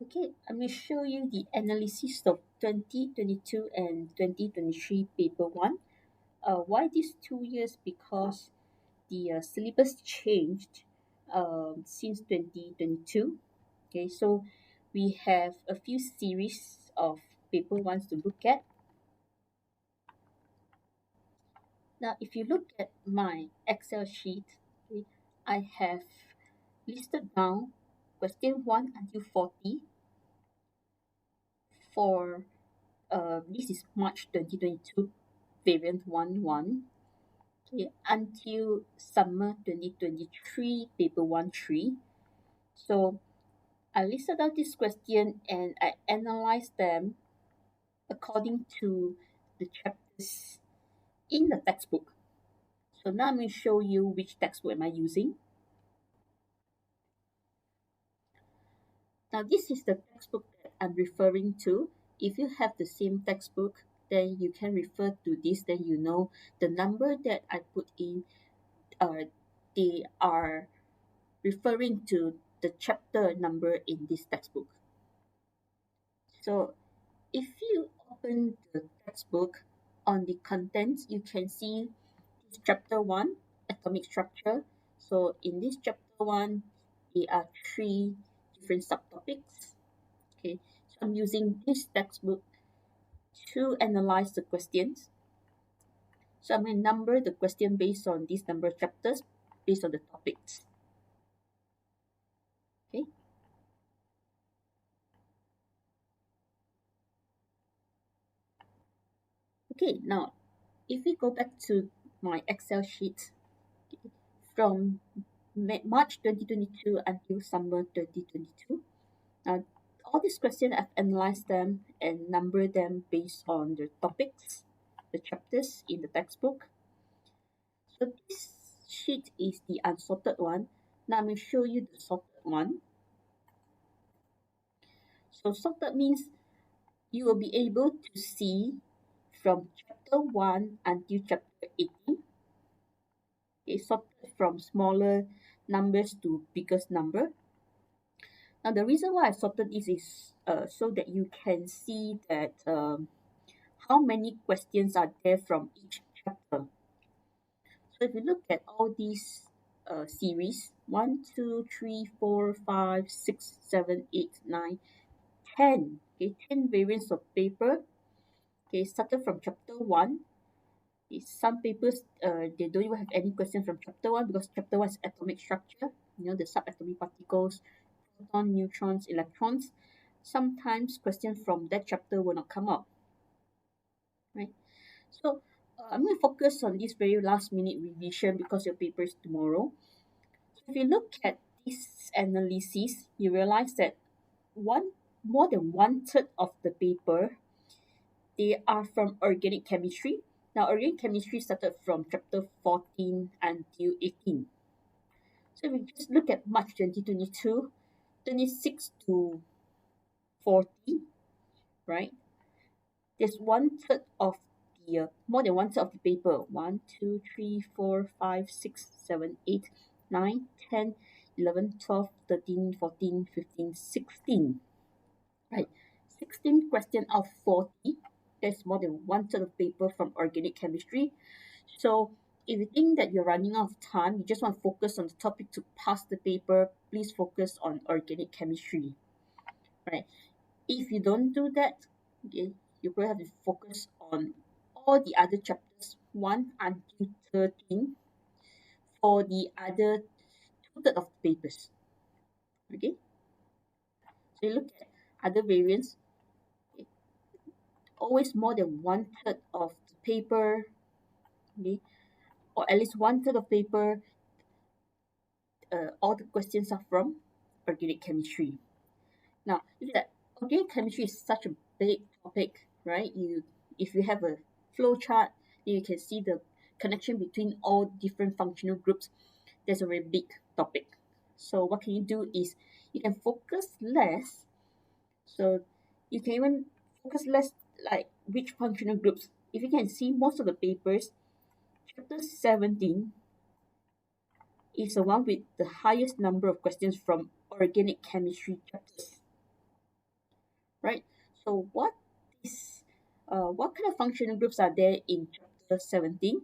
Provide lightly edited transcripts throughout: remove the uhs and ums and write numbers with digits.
Okay, I'm going to show you the analysis of 2022 and 2023 paper 1. Why these 2 years? Because the syllabus changed since 2022. Okay, so we have a few series of paper 1s to look at. Now, if you look at my Excel sheet, okay, I have listed down question 1 until 40 for this is March 2022 variant 1 okay, until summer 2023 paper 1 3. So I listed out this question and I analyzed them according to the chapters in the textbook. So now I'm going to show you which textbook am I using. Now this is the textbook that I'm referring to. If you have the same textbook, then you can refer to this, then you know the number that I put in, they are referring to the chapter number in this textbook. So if you open the textbook, on the contents, you can see this chapter 1, atomic structure. So in this chapter 1, there are 3 different subtopics. Okay, so I'm using this textbook to analyze the questions. So I'm going to number the question based on these number of chapters, based on the topics. Okay. Okay, now if we go back to my Excel sheet from March 2022 until summer 2022, all these questions I've analyzed them and numbered them based on the topics, the chapters in the textbook. So this sheet is the unsorted one. Now I'm going to show you the sorted one. So sorted means you will be able to see from chapter 1 until chapter 18. It's sorted from smaller numbers to biggest number. Now the reason why I sorted this is so that you can see that how many questions are there from each chapter. So if you look at all these series, 1, 2, 3, 4, 5, 6, 7, 8, 9, 10. Okay, 10 variants of paper. Okay, started from chapter 1. Okay, some papers they don't even have any question from chapter 1 because chapter 1 is atomic structure, the subatomic particles, proton, neutrons, electrons. Sometimes questions from that chapter will not come up, right? So I'm going to focus on this very last minute revision because your paper is tomorrow. If you look at this analysis, you realize that more than one third of the paper they are from organic chemistry. Now, organic chemistry started from chapter 14 until 18. So if we just look at March 2022, 26 to 40, right? There's one third of the more than one third of the paper. 1, 2, 3, 4, 5, 6, 7, 8, 9, 10, 11, 12, 13, 14, 15, 16. Right. 16 question out of 40. That's more than one third of paper from organic chemistry. So if you think that you're running out of time, you just want to focus on the topic to pass the paper, please focus on organic chemistry. Right. If you don't do that, okay, you will have to focus on all the other chapters 1 until 13 for the other two-thirds of the papers. Okay. So you look at other variants, always more than one third of the paper, okay, or at least one third of paper, all the questions are from organic chemistry. Now, look at organic chemistry is such a big topic, right? If you have a flow chart, then you can see the connection between all different functional groups. That's a very big topic. So what can you do is you can focus less. So you can even focus less like which functional groups. If you can see most of the papers, chapter 17 is the one with the highest number of questions from organic chemistry chapters. right? So what kind of functional groups are there in chapter 17?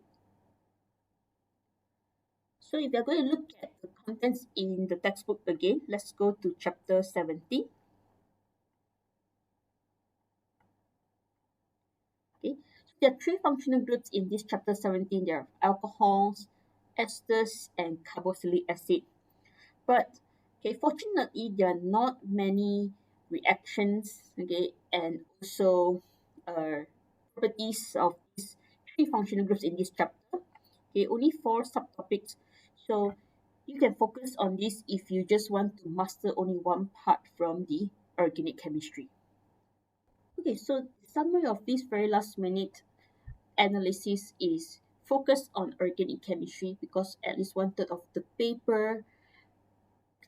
So if you're going to look at the contents in the textbook again, let's go to chapter 17. Okay, so there are three functional groups in this chapter 17. There are alcohols, esters, and carboxylic acid. But okay, fortunately, there are not many reactions, okay, and also properties of these three functional groups in this chapter. Okay, only four subtopics. So you can focus on this if you just want to master only one part from the organic chemistry. Okay, so summary of this very last minute analysis is focused on organic chemistry because at least one third of the paper,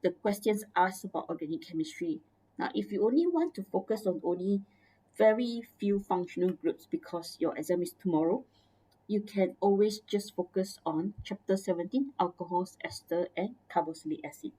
the questions asked about organic chemistry. Now, if you only want to focus on only very few functional groups because your exam is tomorrow, you can always just focus on chapter 17, alcohols, ester, and carboxylic acid.